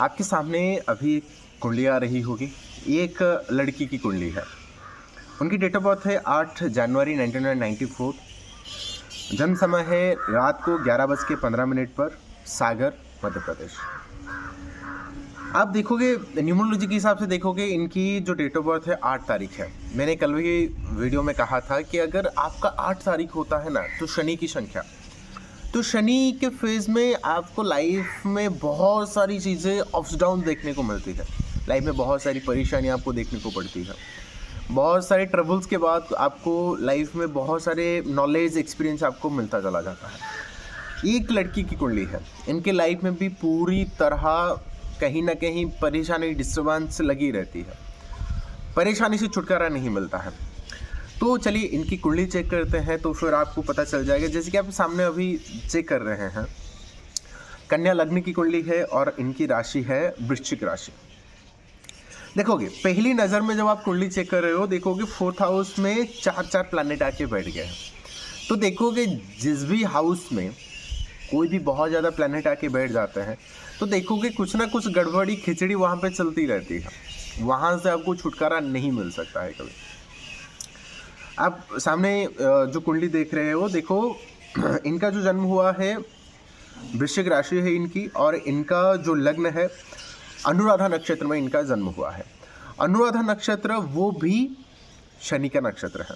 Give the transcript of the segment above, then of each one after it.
आपके सामने अभी एक कुंडली आ रही होगी। ये एक लड़की की कुंडली है। उनकी डेट ऑफ बर्थ है 8 जनवरी 1994। जन्म समय है रात को 11:15 पर, सागर, मध्य प्रदेश। आप देखोगे न्यूमरोलॉजी के हिसाब से देखोगे इनकी जो डेट ऑफ बर्थ है 8 तारीख है। मैंने कल भी वीडियो में कहा था कि अगर आपका 8 तारीख होता है ना, तो शनि की संख्या, तो शनि के फेज़ में आपको लाइफ में बहुत सारी चीज़ें अप्स डाउन देखने को मिलती है। लाइफ में बहुत सारी परेशानियाँ आपको देखने को पड़ती है। बहुत सारे ट्रबल्स के बाद आपको लाइफ में बहुत सारे नॉलेज, एक्सपीरियंस आपको मिलता चला जाता है। एक लड़की की कुंडली है। इनके लाइफ में भी पूरी तरह कहीं ना कहीं परेशानी, डिस्टर्बेंस लगी रहती है। परेशानी से छुटकारा नहीं मिलता है। तो चलिए इनकी कुंडली चेक करते हैं, तो फिर आपको पता चल जाएगा। जैसे कि आप सामने अभी चेक कर रहे हैं, कन्या लग्न की कुंडली है और इनकी राशि है वृश्चिक राशि। देखोगे पहली नज़र में जब आप कुंडली चेक कर रहे हो, देखोगे 4th हाउस में 4 प्लैनेट आके बैठ गए हैं। तो देखोगे जिस भी हाउस में कोई भी बहुत ज़्यादा प्लैनेट आके बैठ जाते हैं, तो देखोगे कुछ ना कुछ गड़बड़ी, खिचड़ी वहाँ पे चलती रहती है। वहाँ से आपको छुटकारा नहीं मिल सकता है कभी। आप सामने जो कुंडली देख रहे हो, देखो इनका जो जन्म हुआ है वृश्चिक राशि है इनकी, और इनका जो लग्न है अनुराधा नक्षत्र में इनका जन्म हुआ है। अनुराधा नक्षत्र वो भी शनि का नक्षत्र है,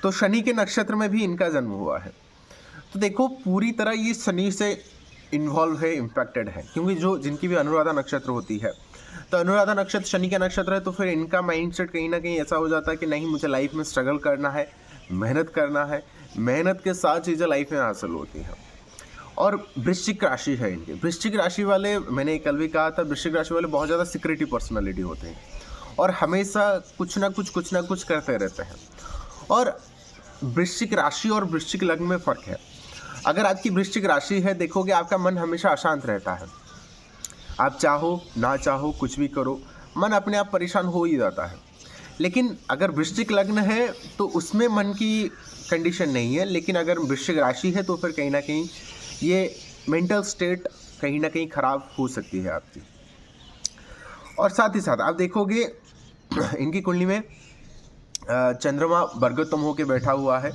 तो शनि के नक्षत्र में भी इनका जन्म हुआ है। तो देखो पूरी तरह ये शनि से इन्वॉल्व है, इम्पैक्टेड है, क्योंकि जो जिनकी भी अनुराधा नक्षत्र होती है, तो अनुराधा नक्षत्र शनि का नक्षत्र है, तो फिर इनका माइंडसेट कहीं ना कहीं ऐसा हो जाता है कि नहीं, मुझे लाइफ में स्ट्रगल करना है, मेहनत करना है, मेहनत के साथ चीज़ें लाइफ में हासिल होती हैं। और वृश्चिक राशि है इनकी। वृश्चिक राशि वाले, मैंने कल भी कहा था, वृश्चिक राशि वाले बहुत ज़्यादा सिक्रेटिव पर्सनालिटी होते हैं और हमेशा कुछ ना कुछ करते रहते हैं। और वृश्चिक राशि और वृश्चिक लग्न में फ़र्क है। अगर आपकी वृश्चिक राशि है, देखोगे आपका मन हमेशा अशांत रहता है। आप चाहो ना चाहो कुछ भी करो, मन अपने आप परेशान हो ही जाता है। लेकिन अगर वृश्चिक लग्न है तो उसमें मन की कंडीशन नहीं है, लेकिन अगर वृश्चिक राशि है तो फिर कहीं ना कहीं ये मेंटल स्टेट कहीं ना कहीं ख़राब हो सकती है आपकी। और साथ ही साथ आप देखोगे इनकी कुंडली में चंद्रमा वर्गोत्तम होके बैठा हुआ है,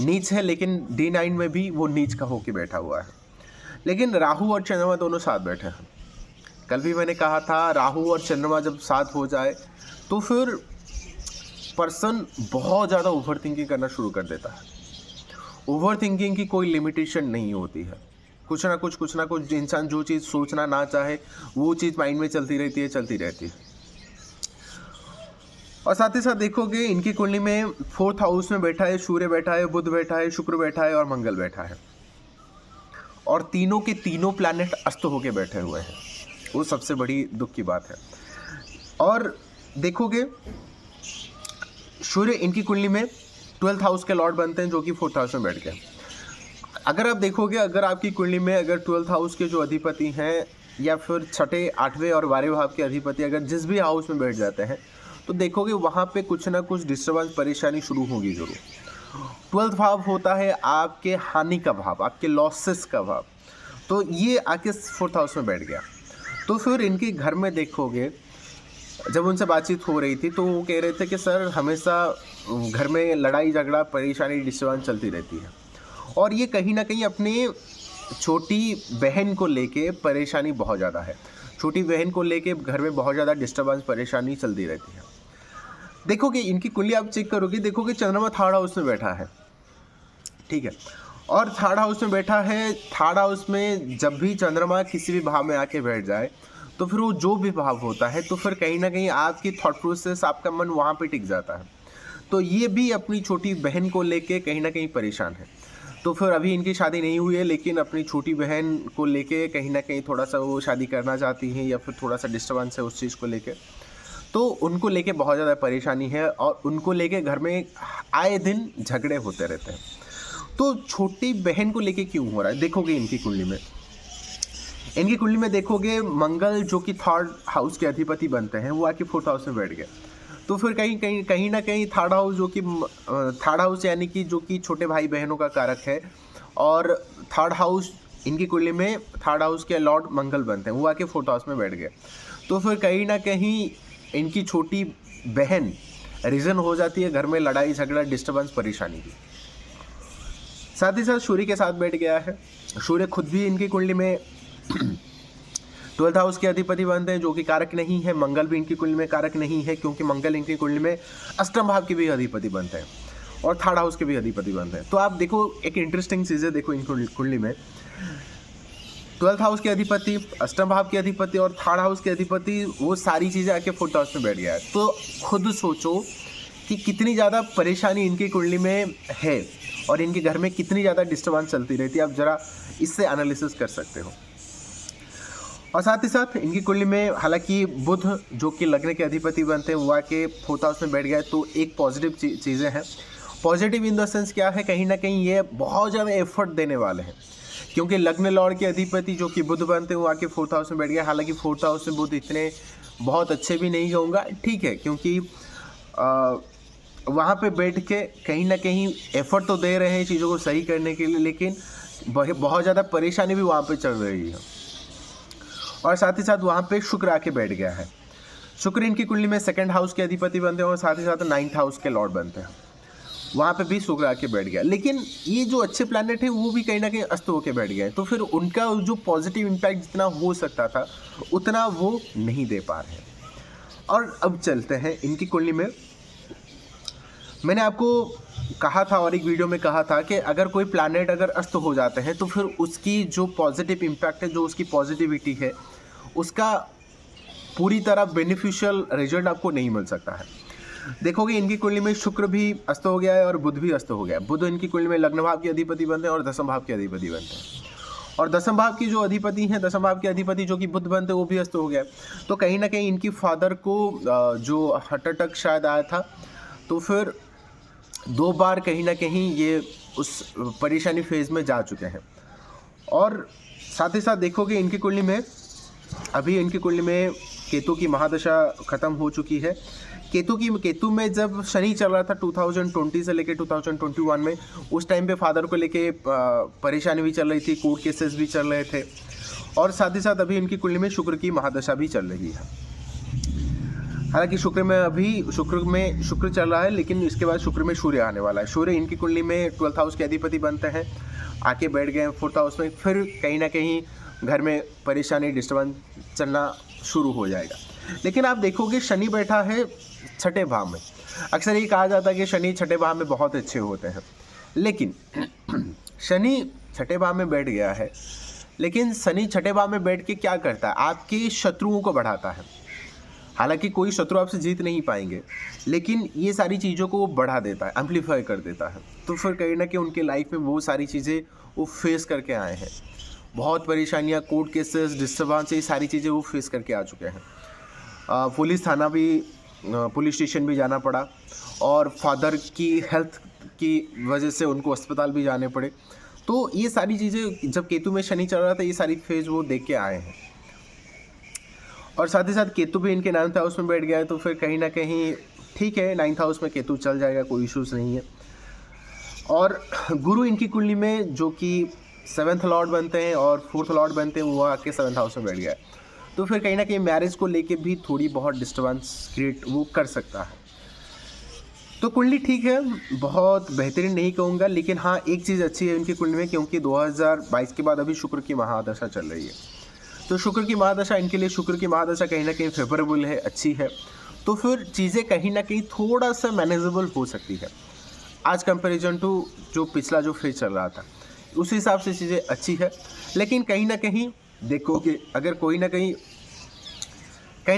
नीच है, लेकिन D9 में भी वो नीच का होके बैठा हुआ है। लेकिन राहु और चंद्रमा दोनों साथ बैठे हैं। कल भी मैंने कहा था, राहु और चंद्रमा जब साथ हो जाए तो फिर पर्सन बहुत ज़्यादा ओवर थिंकिंग करना शुरू कर देता है। ओवर थिंकिंग की कोई लिमिटेशन नहीं होती है। कुछ ना कुछ इंसान जो चीज़ सोचना ना चाहे वो चीज़ माइंड में चलती रहती है। और साथ ही साथ देखोगे इनकी कुंडली में 4th हाउस में बैठा है सूर्य, बैठा है बुध, बैठा है शुक्र, बैठा है और मंगल बैठा है, और तीनों के तीनों प्लैनेट अस्त होके बैठे हुए हैं। वो सबसे बड़ी दुख की बात है। और देखोगे सूर्य इनकी कुंडली में 12th हाउस के लॉर्ड बनते हैं, जो कि 4th हाउस में बैठ गए। अगर आप देखोगे, अगर आपकी कुंडली में अगर 12th हाउस के जो अधिपति हैं, या फिर 6ठे, 8वें और 12वें भाव के अधिपति अगर जिस भी हाउस में बैठ जाते हैं, तो देखोगे वहाँ पे कुछ ना कुछ डिस्टर्बेंस, परेशानी शुरू होगी ज़रूर। 12th भाव होता है आपके हानि का भाव, आपके लॉसेस का भाव, तो ये आके 4th हाउस में बैठ गया। तो फिर इनके घर में देखोगे, जब उनसे बातचीत हो रही थी तो वो कह रहे थे कि सर हमेशा घर में लड़ाई झगड़ा, परेशानी, डिस्टर्बेंस चलती रहती है, और ये कहीं ना कहीं अपने छोटी बहन को लेके परेशानी बहुत ज़्यादा है। छोटी बहन को लेके घर में बहुत ज़्यादा डिस्टर्बेंस, परेशानी चलती रहती है। देखोगे इनकी कुंडली आप चेक करोगे, देखोगे चंद्रमा 3rd हाउस में बैठा है, ठीक है, और 3rd हाउस में बैठा है। 3rd हाउस में जब भी चंद्रमा किसी भी भाव में आके बैठ जाए, तो फिर वो जो भी भाव होता है, तो फिर कहीं ना कहीं आपकी थॉट प्रोसेस, आपका मन वहाँ पे टिक जाता है। तो ये भी अपनी छोटी बहन को लेके कहीं ना कहीं परेशान है। तो फिर अभी इनकी शादी नहीं हुई है, लेकिन अपनी छोटी बहन को लेके कहीं ना कहीं थोड़ा सा वो शादी करना चाहती हैं, या फिर थोड़ा सा डिस्टर्बेंस है उस चीज़ को लेके। तो उनको लेके बहुत ज़्यादा परेशानी है, और उनको लेके घर में आए दिन झगड़े होते रहते हैं। तो छोटी बहन को लेके क्यों हो रहा है, देखोगे इनकी कुंडली में देखोगे मंगल जो कि 3rd हाउस के अधिपति बनते हैं, वो आके 4th हाउस में बैठ गए। तो फिर कहीं ना कहीं 3rd हाउस, जो कि 3rd हाउस यानी कि जो कि छोटे भाई बहनों का कारक है, और 3rd हाउस इनकी कुंडली में थर्ड हाउस के लॉर्ड मंगल बनते हैं, वो आके फोर्थ हाउस में बैठ गए, तो फिर कहीं ना कहीं इनकी छोटी बहन रीज़न हो जाती है घर में लड़ाई झगड़ा डिस्टर्बेंस परेशानी की। साथ ही साथ सूर्य के साथ बैठ गया है। सूर्य खुद भी इनकी कुंडली में 12th हाउस के अधिपति बनते हैं, जो कि कारक नहीं है। मंगल भी इनकी कुंडली में कारक नहीं है, क्योंकि मंगल इनकी कुंडली में अष्टम भाव के भी अधिपति बनते हैं और थर्ड हाउस के भी अधिपति बनते हैं। तो आप देखो एक इंटरेस्टिंग चीज़ है, देखो इन कुंडली में 12th हाउस के अधिपति, अष्टम भाव के अधिपति और थर्ड हाउस के अधिपति, वो सारी चीज़ें आके फोर्थ हाउस में बैठ गया है। तो खुद सोचो कि कितनी ज़्यादा परेशानी इनकी कुंडली में है और इनके घर में कितनी ज़्यादा डिस्टर्बेंस चलती रहती है। आप ज़रा इससे एनालिसिस कर सकते हो। और साथ ही साथ इनकी कुंडली में हालांकि बुध जो कि लग्न के अधिपति बनते हैं वो आके फोर्थ हाउस में बैठ गया है, तो एक पॉजिटिव चीज़ें हैं। पॉजिटिव इन द सेंस क्या है, कहीं ना कहीं ये बहुत ज़्यादा एफर्ट देने वाले हैं, क्योंकि लग्न लॉर्ड के अधिपति जो कि बुध बनते हैं वो आके फोर्थ हाउस में बैठ गया। हालांकि फोर्थ हाउस में बुध इतने बहुत अच्छे भी नहीं कहूँगा, ठीक है, क्योंकि वहाँ पे बैठ के कहीं ना कहीं एफर्ट तो दे रहे हैं चीज़ों को सही करने के लिए, लेकिन बहुत ज़्यादा परेशानी भी वहाँ पे चल रही है। और साथ ही साथ वहाँ पे शुक्र आके बैठ गया है। शुक्र इनकी कुंडली में सेकंड हाउस के अधिपति बनते हैं और साथ ही साथ 9th हाउस के लॉर्ड बनते हैं, वहाँ पे भी शुक्र आके बैठ गया। लेकिन ये जो अच्छे प्लैनेट है वो भी कहीं ना कहीं अस्त होके बैठ गए, तो फिर उनका जो पॉजिटिव इम्पैक्ट जितना हो सकता था उतना वो नहीं दे पा रहे हैं। और अब चलते हैं इनकी कुंडली में। मैंने आपको कहा था और एक वीडियो में कहा था कि अगर कोई प्लैनेट अगर अस्त हो जाते हैं तो फिर उसकी जो पॉजिटिव इम्पैक्ट है, जो उसकी पॉजिटिविटी है, उसका पूरी तरह बेनिफिशियल रिजल्ट आपको नहीं मिल सकता है। देखोगे इनकी कुंडली में शुक्र भी अस्त हो गया है और बुध भी अस्त हो गया है। बुध इनकी कुंडली में लग्न भाव के अधिपति बनते हैं और दसम भाव के अधिपति बनते हैं, और दसम भाव की जो अधिपति हैं, दसम भाव के अधिपति जो कि बुध बनते हैं वो भी अस्त हो गया। तो कहीं ना कहीं इनकी फादर को जो हार्ट अटैक शायद आया था, तो फिर 2 बार कहीं ना कहीं ये उस परेशानी फेज में जा चुके हैं। और साथ ही साथ देखोगे इनकी कुंडली में अभी इनकी कुंडली में केतु की महादशा खत्म हो चुकी है। केतु में जब शनि चल रहा था 2020 से लेके 2021 में, उस टाइम पे फादर को लेके परेशानी भी चल रही थी, कोर्ट केसेस भी चल रहे थे। और साथ ही साथ अभी इनकी कुंडली में शुक्र की महादशा भी चल रही है। हालांकि शुक्र चल रहा है, लेकिन इसके बाद शुक्र में सूर्य आने वाला है। सूर्य इनकी कुंडली में 12th हाउस के अधिपति बनते हैं, आके बैठ गए 4th हाउस में। फिर कहीं ना कहीं घर में परेशानी डिस्टर्बेंस चलना शुरू हो जाएगा। लेकिन आप देखोगे शनि बैठा है 6ठे भाव में। अक्सर ये कहा जाता है कि शनि 6ठे भाव में बहुत अच्छे होते हैं, लेकिन शनि 6ठे भाव में बैठ गया है, लेकिन शनि 6ठे भाव में बैठ के क्या करता है, आपके शत्रुओं को बढ़ाता है। हालांकि कोई शत्रु आपसे जीत नहीं पाएंगे, लेकिन ये सारी चीज़ों को वो बढ़ा देता है, एम्पलीफाई कर देता है। तो फिर कहीं ना कहीं उनके लाइफ में वो सारी चीज़ें वो फेस करके आए हैं। बहुत परेशानियाँ, कोर्ट केसेस, डिस्टर्बेंस, ये सारी चीज़ें वो फेस करके आ चुके हैं। पुलिस स्टेशन भी जाना पड़ा, और फादर की हेल्थ की वजह से उनको अस्पताल भी जाने पड़े। तो ये सारी चीज़ें जब केतु में शनि चल रहा था, ये सारी फेज वो देख के आए हैं। और साथ ही साथ केतु भी इनके 9th हाउस में बैठ गया है, तो फिर कहीं ना कहीं ठीक है, 9th हाउस में केतु चल जाएगा, कोई इश्यूज़ नहीं है। और गुरु इनकी कुंडली में जो कि 7th लॉर्ड बनते हैं और 4th लॉर्ड बनते हैं, वो आके 7th हाउस में बैठ गया है। तो फिर कहीं ना कहीं मैरिज को लेके भी थोड़ी बहुत डिस्टर्बेंस क्रिएट वो कर सकता है। तो कुंडली ठीक है, बहुत बेहतरीन नहीं कहूँगा, लेकिन हाँ एक चीज़ अच्छी है इनकी कुंडली में, क्योंकि 2022 के बाद अभी शुक्र की महादशा चल रही है। तो शुक्र की महादशा इनके लिए, शुक्र की महादशा कहीं ना कहीं फेवरेबल है, अच्छी है। तो फिर चीज़ें कहीं ना कहीं थोड़ा सा मैनेजेबल हो सकती है आज कंपैरिजन टू जो पिछला जो फेज चल रहा था, उस हिसाब से चीज़ें अच्छी है। लेकिन कहीं ना कहीं देखोगे अगर कहीं ना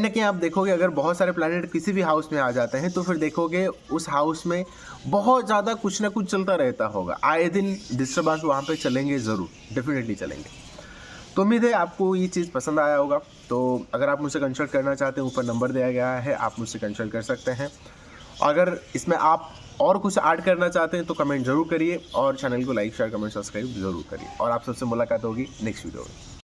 कहीं आप देखोगे अगर बहुत सारे प्लैनेट किसी भी हाउस में आ जाते हैं, तो फिर देखोगे उस हाउस में बहुत ज़्यादा कुछ ना कुछ चलता रहता होगा। आए दिन डिस्टर्बेंस वहाँ पे चलेंगे, ज़रूर डेफिनेटली चलेंगे। तो उम्मीद है आपको ये चीज़ पसंद आया होगा। तो अगर आप मुझसे कंसल्ट करना चाहते हैं, ऊपर नंबर दिया गया है, आप मुझसे कंसल्ट कर सकते हैं। अगर इसमें आप और कुछ ऐड करना चाहते हैं तो कमेंट ज़रूर करिए, और चैनल को लाइक शेयर कमेंट सब्सक्राइब ज़रूर करिए। और आप सबसे मुलाकात होगी नेक्स्ट वीडियो में।